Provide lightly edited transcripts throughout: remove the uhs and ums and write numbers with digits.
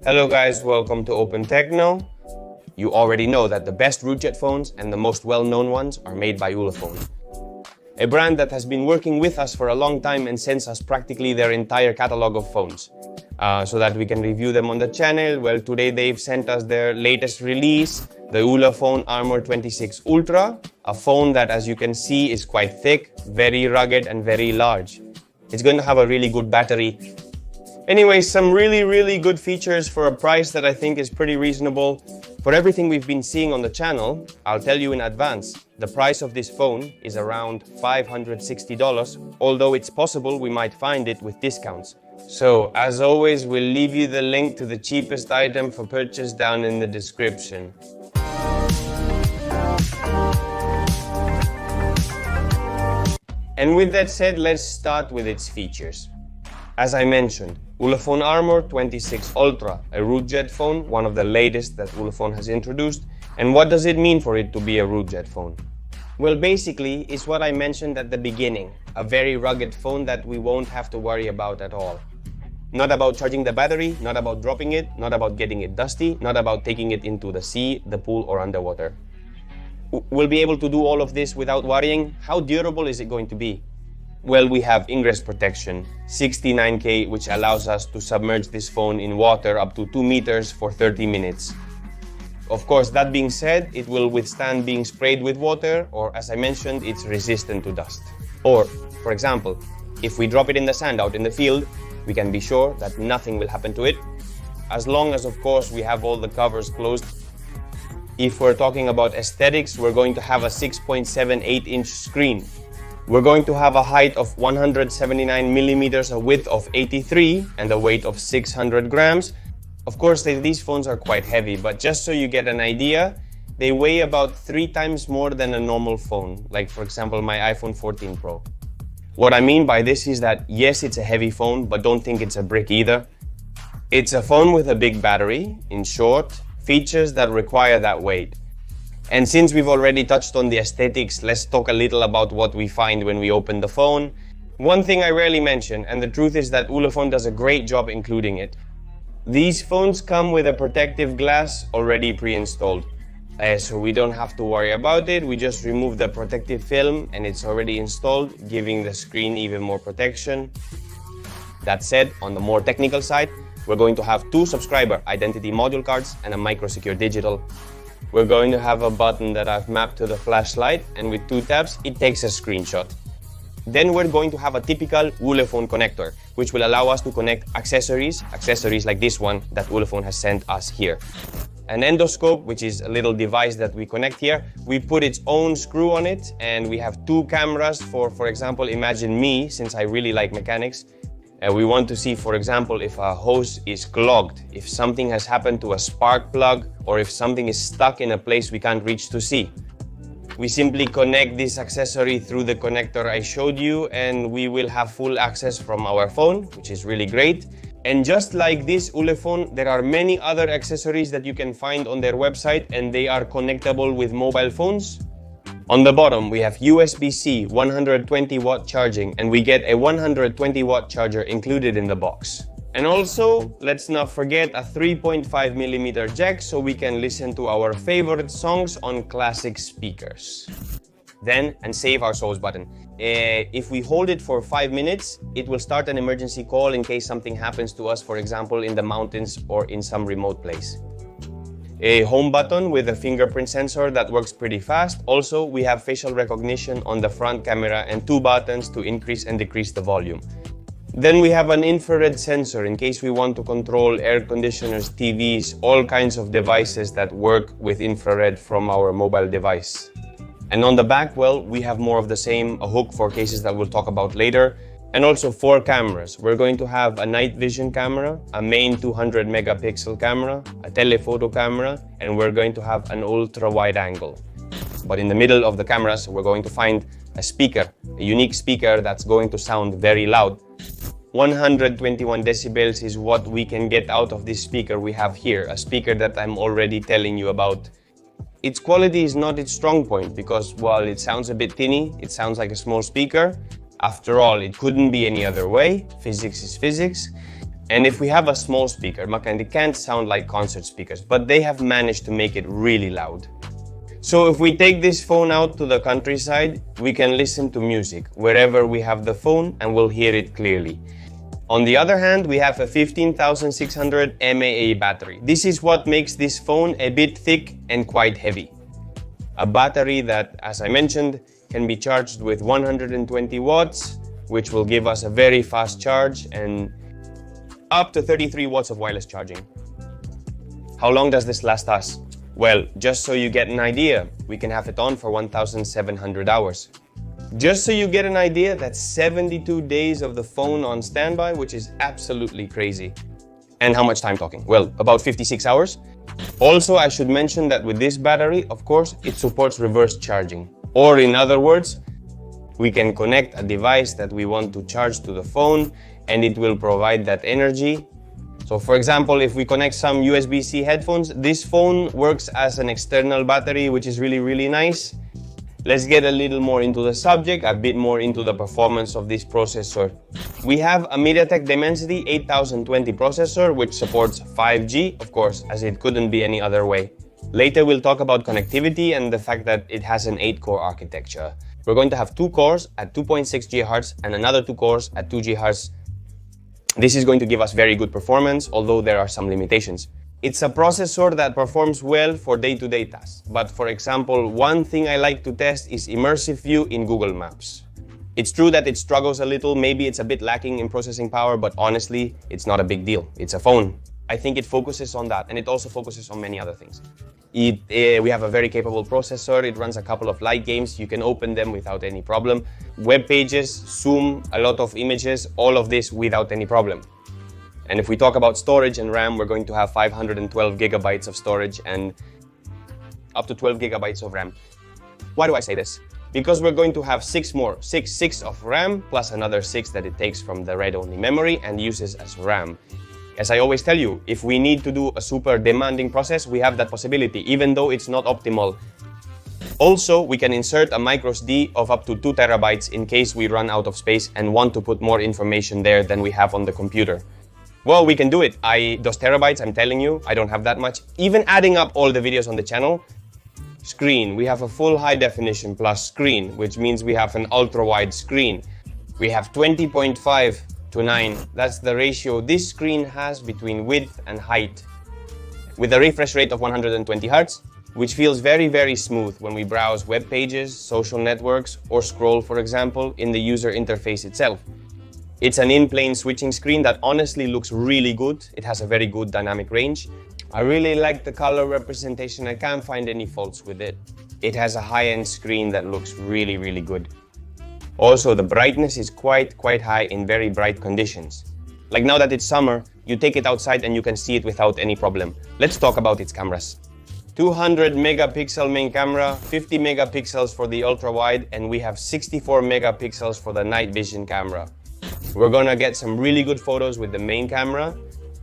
Hello guys, welcome to Open Techno. You already know that the best RootJet phones and the most well-known ones are made by Ulefone, a brand that has been working with us for a long time and sends us practically their entire catalog of phones so that we can review them on the channel. Well, today they've sent us their latest release, the Ulefone Armor 26 Ultra, a phone that, as you can see, is quite thick, very rugged and very large. It's going to have a really good battery. Anyway, some really good features for a price that I think is pretty reasonable. For everything we've been seeing on the channel, I'll tell you in advance, the price of this phone is around $560, although it's possible we might find it with discounts. So, as always, we'll leave you the link to the cheapest item for purchase down in the description. And with that said, let's start with its features. As I mentioned, Ulefone Armor 26 Ultra, a RootJet phone, one of the latest that Ulefone has introduced. And what does it mean for it to be a RootJet phone? Well, basically, it's what I mentioned at the beginning, a very rugged phone that we won't have to worry about at all. Not about charging the battery, not about dropping it, not about getting it dusty, not about taking it into the sea, the pool or underwater. We'll be able to do all of this without worrying. How durable is it going to be? Well, we have Ingress protection, 69K, which allows us to submerge this phone in water up to 2 meters for 30 minutes. Of course, that being said, it will withstand being sprayed with water, or as I mentioned, it's resistant to dust. Or, for example, if we drop it in the sand out in the field, we can be sure that nothing will happen to it, as long as, of course, we have all the covers closed. If we're talking about aesthetics, we're going to have a 6.78-inch screen. We're going to have a height of 179 millimeters, a width of 83, and a weight of 600 grams. Of course, these phones are quite heavy, but just so you get an idea, they weigh about 3 times more than a normal phone, like for example my iPhone 14 Pro. What I mean by this is that yes, it's a heavy phone, but don't think it's a brick either. It's a phone with a big battery, in short, features that require that weight. And since we've already touched on the aesthetics, let's talk a little about what we find when we open the phone. One thing I rarely mention, and the truth is that Ulefone does a great job including it. These phones come with a protective glass already pre-installed. So we don't have to worry about it, we just remove the protective film and it's already installed, giving the screen even more protection. That said, on the more technical side, we're going to have 2 subscriber identity module cards and a micro-secure digital. We're going to have a button that I've mapped to the flashlight, and with 2 taps, it takes a screenshot. Then we're going to have a typical Ulefone connector, which will allow us to connect accessories like this one that Ulefone has sent us here. An endoscope, which is a little device that we connect here. We put its own screw on it, and we have 2 cameras for example, imagine me, since I really like mechanics. We want to see, for example, if a hose is clogged, if something has happened to a spark plug, or if something is stuck in a place we can't reach to see. We simply connect this accessory through the connector I showed you, and we will have full access from our phone, which is really great. And just like this Ulefone, there are many other accessories that you can find on their website, and they are connectable with mobile phones. On the bottom, we have USB-C 120-watt charging, and we get a 120-watt charger included in the box. And also, let's not forget a 3.5mm jack so we can listen to our favorite songs on classic speakers. Then, and save our source button. If we hold it for 5 minutes, it will start an emergency call in case something happens to us, for example, in the mountains or in some remote place. A home button with a fingerprint sensor that works pretty fast. Also, we have facial recognition on the front camera and 2 buttons to increase and decrease the volume. Then we have an infrared sensor in case we want to control air conditioners, TVs, all kinds of devices that work with infrared from our mobile device. And on the back, well, we have more of the same, a hook for cases that we'll talk about later. And also 4 cameras. We're going to have a night vision camera, a main 200 megapixel camera, a telephoto camera, and we're going to have an ultra wide angle. But in the middle of the cameras, we're going to find a speaker, a unique speaker that's going to sound very loud. 121 decibels is what we can get out of this speaker we have here, a speaker that I'm already telling you about. Its quality is not its strong point because while it sounds a bit tinny, it sounds like a small speaker. After all, it couldn't be any other way. Physics is physics. And if we have a small speaker, it can't sound like concert speakers, but they have managed to make it really loud. So if we take this phone out to the countryside, we can listen to music wherever we have the phone and we'll hear it clearly. On the other hand, we have a 15,600 mAh battery. This is what makes this phone a bit thick and quite heavy. A battery that, as I mentioned, can be charged with 120 watts, which will give us a very fast charge and up to 33 watts of wireless charging. How long does this last us? Well, just so you get an idea, we can have it on for 1,700 hours. Just so you get an idea, that's 72 days of the phone on standby, which is absolutely crazy. And how much time talking? Well, about 56 hours. Also, I should mention that with this battery, of course, it supports reverse charging. Or in other words, we can connect a device that we want to charge to the phone and it will provide that energy. So for example, if we connect some USB-C headphones, this phone works as an external battery, which is really, really nice. Let's get a little more into the subject, a bit more into the performance of this processor. We have a MediaTek Dimensity 8020 processor, which supports 5G, of course, as it couldn't be any other way. Later, we'll talk about connectivity and the fact that it has an 8-core architecture. We're going to have 2 cores at 2.6 GHz and another 2 cores at 2 GHz. This is going to give us very good performance, although there are some limitations. It's a processor that performs well for day-to-day tasks. But for example, one thing I like to test is immersive view in Google Maps. It's true that it struggles a little, maybe it's a bit lacking in processing power, but honestly, it's not a big deal. It's a phone. I think it focuses on that, and it also focuses on many other things. We have a very capable processor, it runs a couple of light games, you can open them without any problem. Web pages, zoom, a lot of images, all of this without any problem. And if we talk about storage and RAM, we're going to have 512 gigabytes of storage and up to 12 gigabytes of RAM. Why do I say this? Because we're going to have 6 of RAM plus another 6 that it takes from the read-only memory and uses as RAM. As I always tell you, if we need to do a super demanding process, we have that possibility, even though it's not optimal. Also, we can insert a microSD of up to 2 terabytes in case we run out of space and want to put more information there than we have on the computer. Well, we can do it. Those terabytes, I'm telling you, I don't have that much. Even adding up all the videos on the channel, screen, we have a full high definition plus screen, which means we have an ultra wide screen. We have 20.5 to 9. That's the ratio this screen has between width and height. With a refresh rate of 120 Hz, which feels very, very smooth when we browse web pages, social networks, or scroll, for example, in the user interface itself. It's an in-plane switching screen that honestly looks really good. It has a very good dynamic range. I really like the color representation. I can't find any faults with it. It has a high-end screen that looks really, really good. Also, the brightness is quite high in very bright conditions. Like now that it's summer, you take it outside and you can see it without any problem. Let's talk about its cameras. 200 megapixel main camera, 50 megapixels for the ultra-wide, and we have 64 megapixels for the night vision camera. We're gonna get some really good photos with the main camera.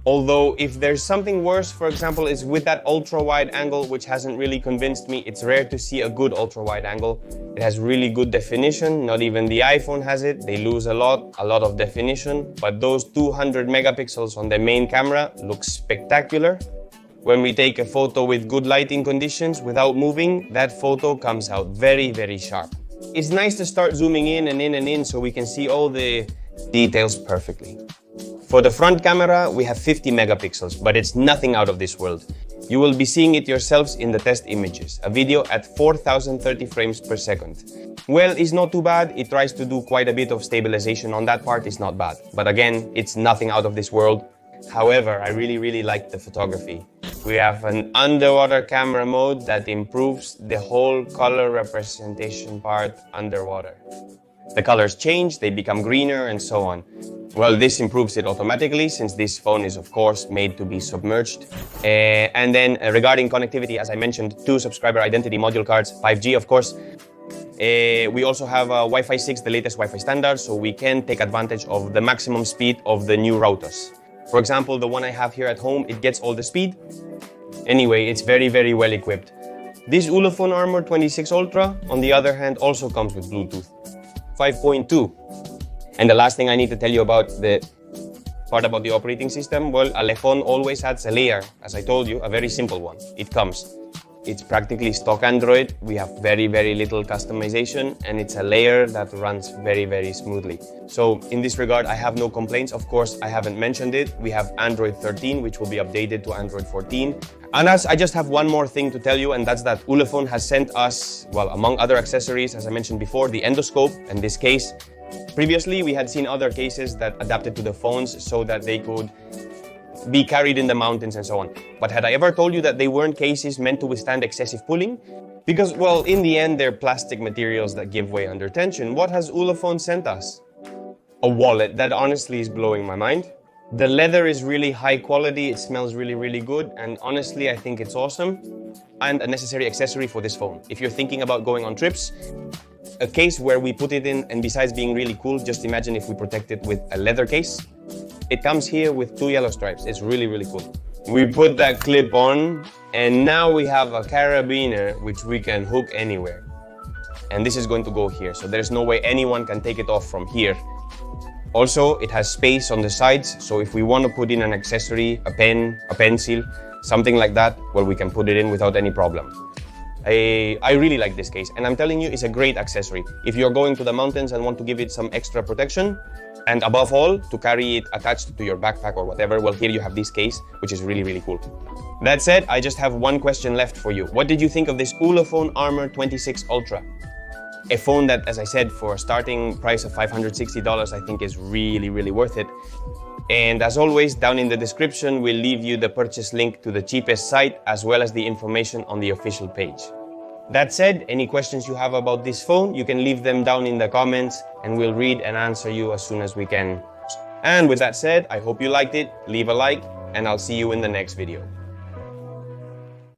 Although, if there's something worse, for example, is with that ultra-wide angle, which hasn't really convinced me. It's rare to see a good ultra-wide angle. It has really good definition. Not even the iPhone has it. They lose a lot of definition. But those 200 megapixels on the main camera look spectacular. When we take a photo with good lighting conditions without moving, that photo comes out very, very sharp. It's nice to start zooming in and in and in so we can see all the details perfectly. For the front camera, we have 50 megapixels, but it's nothing out of this world. You will be seeing it yourselves in the test images, a video at 4030 frames per second. Well, it's not too bad. It tries to do quite a bit of stabilization on that part. It's not bad. But again, it's nothing out of this world. However, I really like the photography. We have an underwater camera mode that improves the whole color representation part underwater. The colors change, they become greener and so on. Well, this improves it automatically since this phone is of course made to be submerged. And then regarding connectivity, as I mentioned, 2 subscriber identity module cards, 5G of course. We also have Wi-Fi 6, the latest Wi-Fi standard, so we can take advantage of the maximum speed of the new routers. For example, the one I have here at home, it gets all the speed. Anyway, it's very well equipped. This Ulefone Armor 26 Ultra, on the other hand, also comes with Bluetooth 5.2. And the last thing I need to tell you about the part about the operating system, well, Ulefone always adds a layer, as I told you, a very simple one. It comes. It's practically stock Android. We have very, very little customization, and it's a layer that runs very, very smoothly. So in this regard, I have no complaints. Of course, I haven't mentioned it. We have Android 13, which will be updated to Android 14. And I just have one more thing to tell you, and that's that Ulefone has sent us, well, among other accessories, as I mentioned before, the endoscope. In this case, previously, we had seen other cases that adapted to the phones so that they could be carried in the mountains and so on. But had I ever told you that they weren't cases meant to withstand excessive pulling? Because, well, in the end, they're plastic materials that give way under tension. What has Ulefone sent us? A wallet. That honestly is blowing my mind. The leather is really high quality, it smells really, really good, and honestly, I think it's awesome. And a necessary accessory for this phone. If you're thinking about going on trips, a case where we put it in, and besides being really cool, just imagine if we protect it with a leather case. It comes here with 2 yellow stripes. It's really, really cool. We put that clip on, and now we have a carabiner which we can hook anywhere. And this is going to go here, so there's no way anyone can take it off from here. Also, it has space on the sides, so if we want to put in an accessory, a pen, a pencil, something like that, well, we can put it in without any problem. I really like this case, and I'm telling you, it's a great accessory. If you're going to the mountains and want to give it some extra protection, and above all, to carry it attached to your backpack or whatever, well, here you have this case, which is really, really cool. That said, I just have one question left for you. What did you think of this Ulefone Armor 26 Ultra? A phone that, as I said, for a starting price of $560, I think is really, really worth it. And as always, down in the description, we'll leave you the purchase link to the cheapest site, as well as the information on the official page. That said, any questions you have about this phone, you can leave them down in the comments, and we'll read and answer you as soon as we can. And with that said, I hope you liked it, leave a like, and I'll see you in the next video.